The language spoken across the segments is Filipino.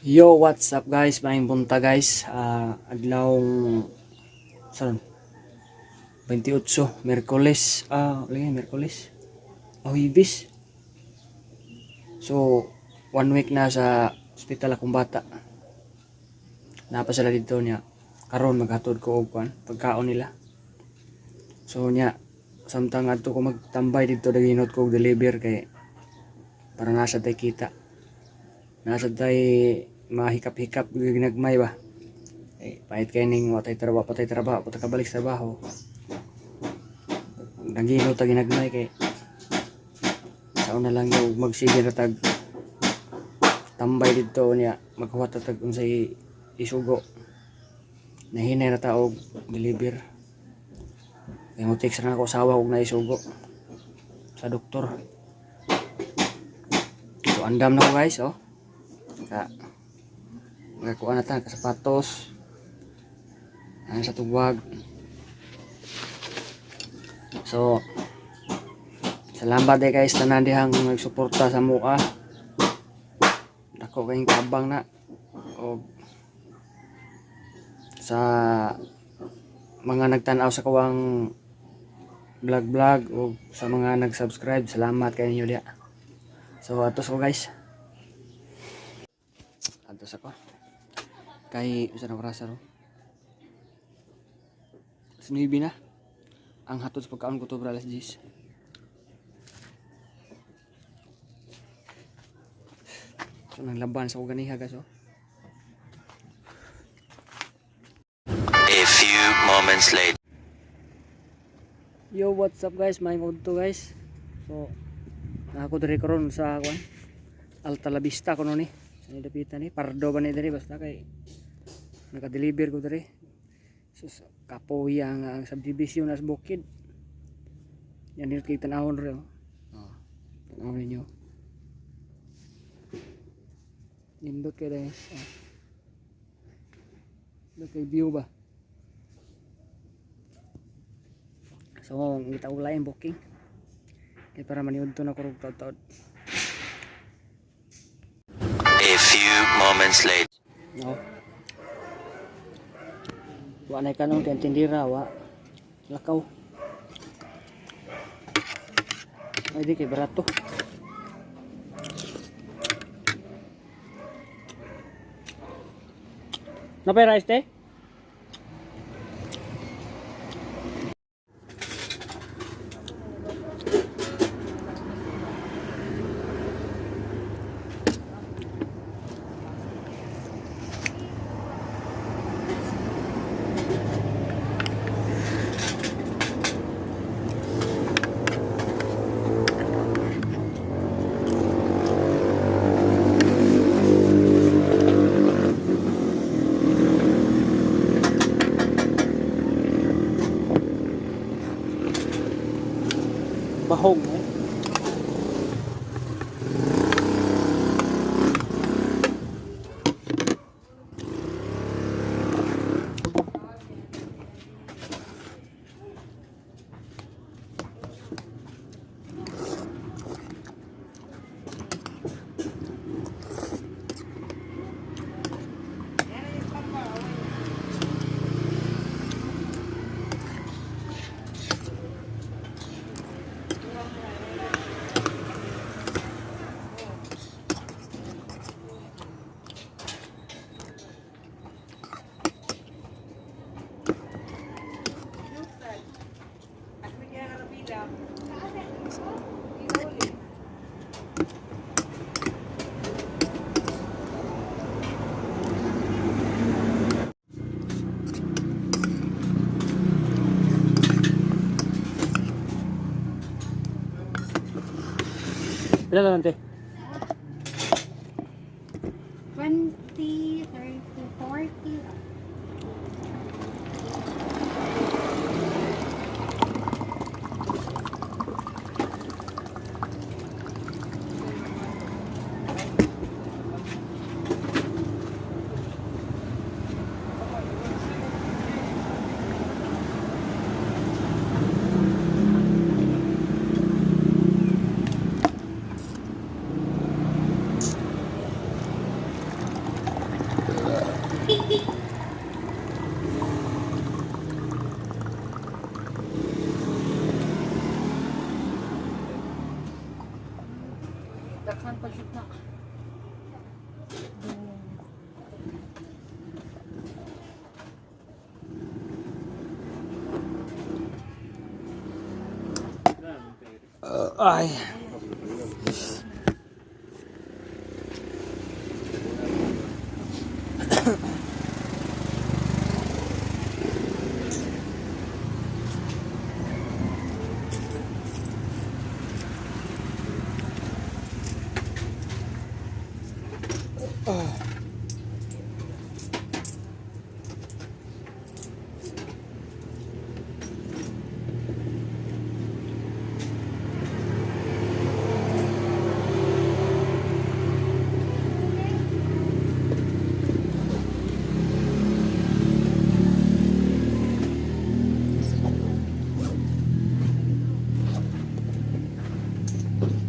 Yo, what's up guys? Maayong bunta guys. Adlawng saan? 28, Miyerkules. Miyerkules. Huwebes. So, 1 week na sa ospital akong bata. Napa sila dito niya. Karon maghatod ko og pagkaon nila. So niya, samtang adto ko magtambay dito daginot ko og deliver kay para nasa tay kita. Nasa tay mahikap-hikap ginagmay ba. Pahit kay ning patay trabaho, patay kabalik sa trabaho. Nagino ta ginagmay kay sao na lang yung magsige na tag tambay dito niya maghuwat ta tag unsay isugo. Nahinay na ta og deliver. Kay mo text na ako asawa og naisugo sa doktor. So andam na ko guys, oh. Magakuha na ta ka sapatos. Ang sa tuwag. So salamat day guys tanan dihang nagsuporta sa muka. Dako kayong kabang na o sa mga nagtanaw sa kawang vlog o sa mga nag-subscribe, salamat kayo ninyo dia. So atos ko guys. Atos ako. Kay usa na oras ro. Sinibi na. Ang hatod sa pagkaon ko to bra alas 10. So nang laban sa uganiha guys, oh. A few moments later. Yo, what's up guys? May to guys. So ako diri karon sa Alta La Vista kuno ni. Sa nidapitan ni Pardo ba ni diri basta kay naka-deliver ko diri. So kapoya nga ang subdivision as bukid. Yan dito kay tanawon ro. Oh. Tanawon niyo. Indot kay guys. Indot kay view ba. So ngita ko lain booking. Kay para maniud to na kurog taud-taud. A few moments later. No. Wa na kanong tindira wa. Lakaw. Ay di kay barato. Napay rice te? Bahog eh. Pila na nante? 20, 30, 40. Dakhan pa siya na. Ay.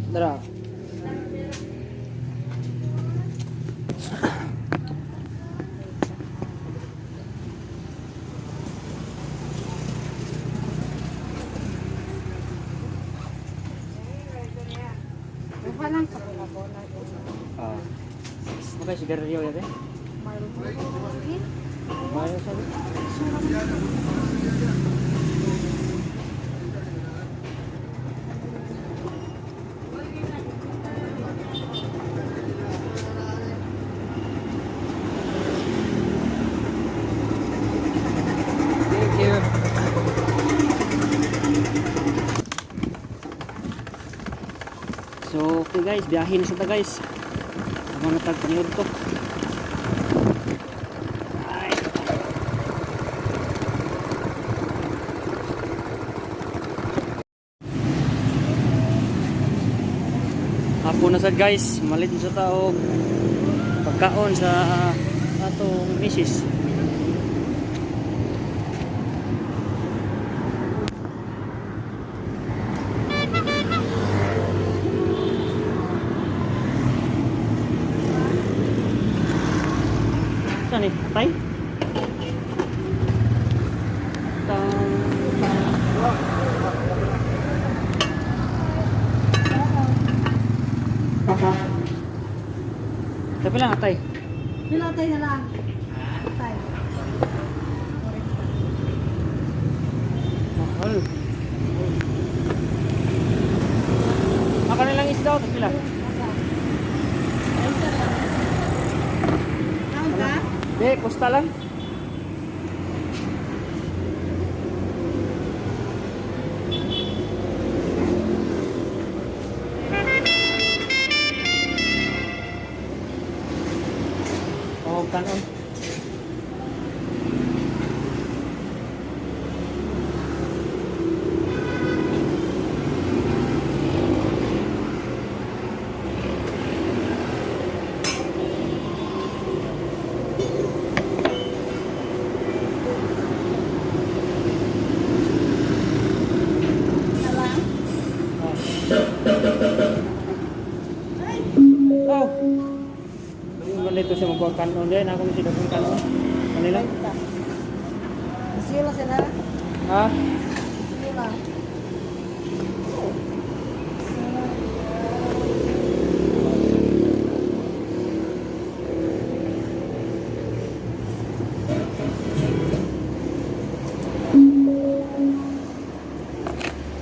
Dara. Buka lang ka bola. Ah. Makay sigarilyo ya, Marunong. Mayo sabi. Thank you. So, okay guys, biyahin sa ta guys. Mga tagpangod to. Ay. Hapon na sad guys, malit sa tao pagkaon sa atong misis. Saan eh? Tay? Tapi lang atay. Nilatay na lang. Tay. Mahal. Makan nilang isda o pila? Tawag ka? Pusta lang. Oh, kanon. Oh. Yung ganito siya magkuha kanon din. Ako nisi dagang kanon. Kanila? Sila sila. Ha? Sila.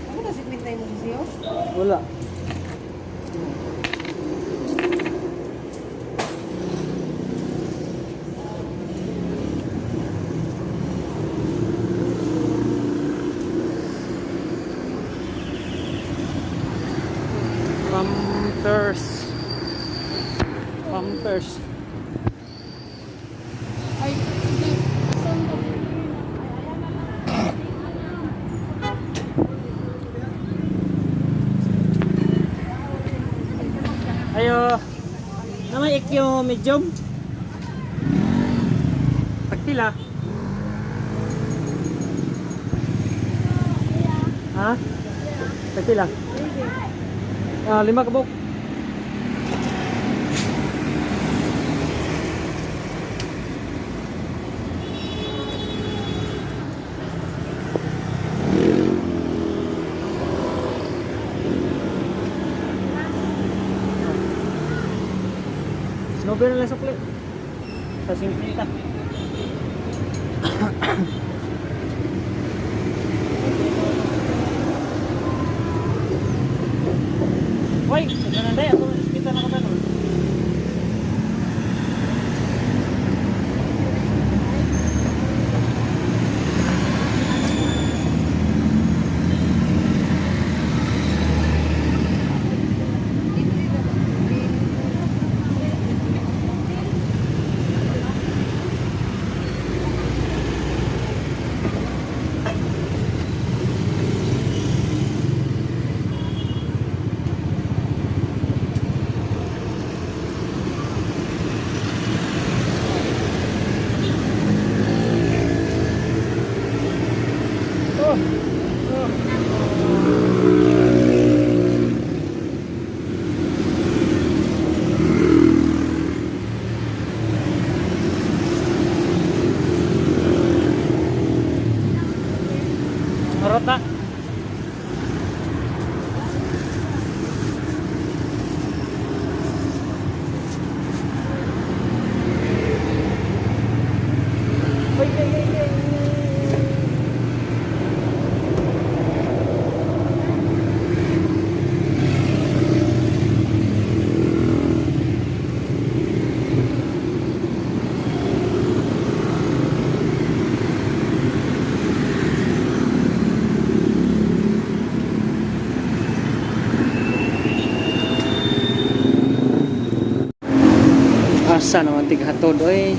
Ano ba sigmintay mo siyo? Wala. Pampers. Pampers. Ay, hindi. Saan ba? Ayo. Namay ikyo medium. Tagpila. Ha? Tagpila. Ah, 5 kabok. Snowball na lang sukli. Sa 50. Why? Sa nanday ako kita na ka tanong. Rota. Asa naman tighatod oy.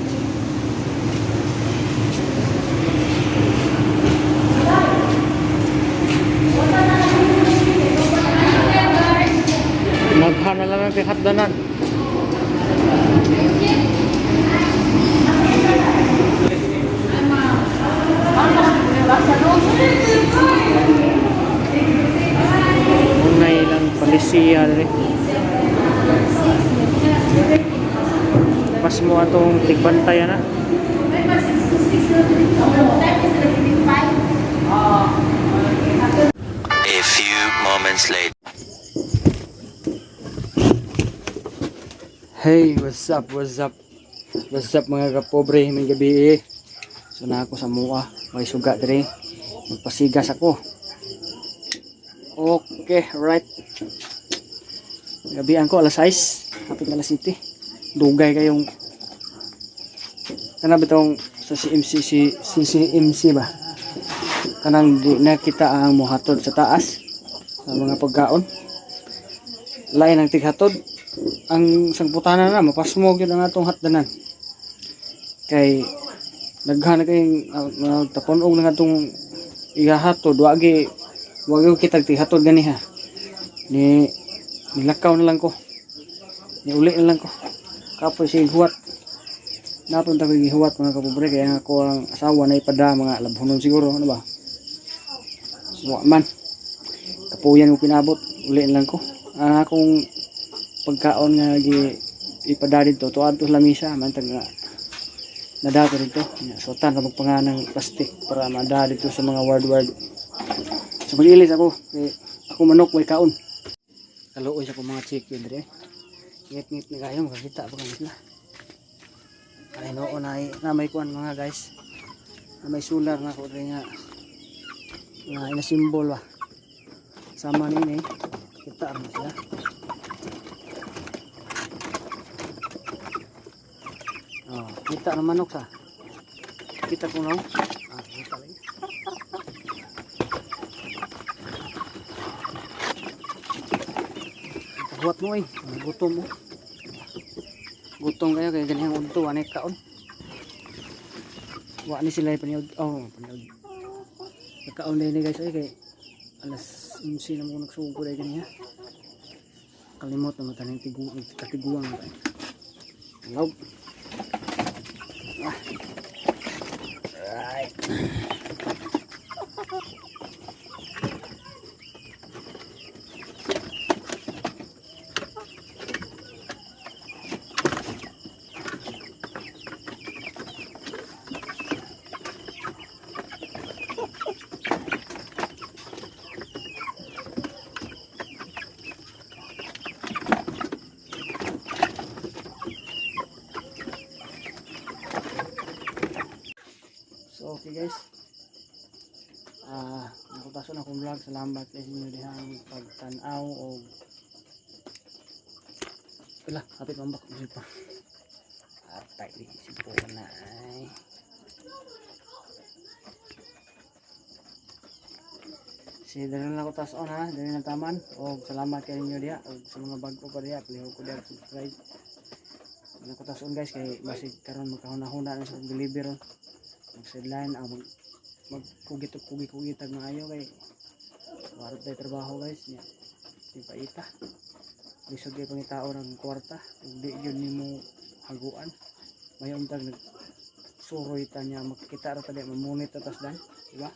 Naghana lang ang tighatdanan. Unay lang palisiya rin. Pas mo atong tigbantay na. A few moments later. Hey, what's up, what's up? What's up mga kapobre, may gabi eh. So na ako sa mua, may suga diri. Magpasigas ako. Okay, right. Gabihan ko alas 6, hapit alas 7. Dugay kayong kanang bitong sa CMC ba? Kanang di na kita ang mohatod sa taas sa mga pagkaon. Lain ang tighatod. Ang sangputanan na mapasmog yun ang atong hatdanan. Kay naghana kayong taponog na atong igahatod wag kita tighatod ganiha. Nilakaw na lang ko. Niuli na lang ko. Kapoy si huwat. Napunta ko gihuwat mga kapobre kaya ako ang asawa na ipada mga labhonon siguro ano ba. So man. Kapuyan ko pinabot, uli na lang ko. Ang akong pagkaon nga ipada dito tuad to lamisa man tag nadato dito. Suotan ra magpanganang plastic para mada dito sa mga ward. So mag-ilis ako kay ako manok may kaon. Kaluoy sa ko mga chicken dire. Ngit-ngit na kayo makakita pa kami sila. Ay noon na may kuan mga guys. Na may solar na ko rin nga ina symbol ba. Sama nini kita mo sila. Oh, kita na manok sa. Kita ko no. Kita lang. Buat mo gutom mo. Gutom kayo kaya ganyan unto anay kaon. Wa ni sila paniod. Oh, paniod. Nakaon din guys ay kay alas 11 na mo nagsugo dai ganyan. Kalimot na mataning katiguang ba. Hello. Right. okay guys. Nakutason akong vlog. Salamat sa inyo dihang pagtanaw o wala, hapit mambak mo pa. Atay di si na ay. Si dali na ko tason ha, dali na taman. O salamat kay inyo diha o sa mga bago pa diha, palihog ko diha subscribe. Nakutason guys kay basig karon magkahuna-huna na sa deliver. Mag-sideline magkugit-kugit tag maayo kay warot tay trabaho guys nya. Di pa ita. Lisod kay pangitao ng kwarta, ug di yun nimo haguan. Mayon tag nag suroy ta nya makita ra tadi mamunit atas dan, di ba?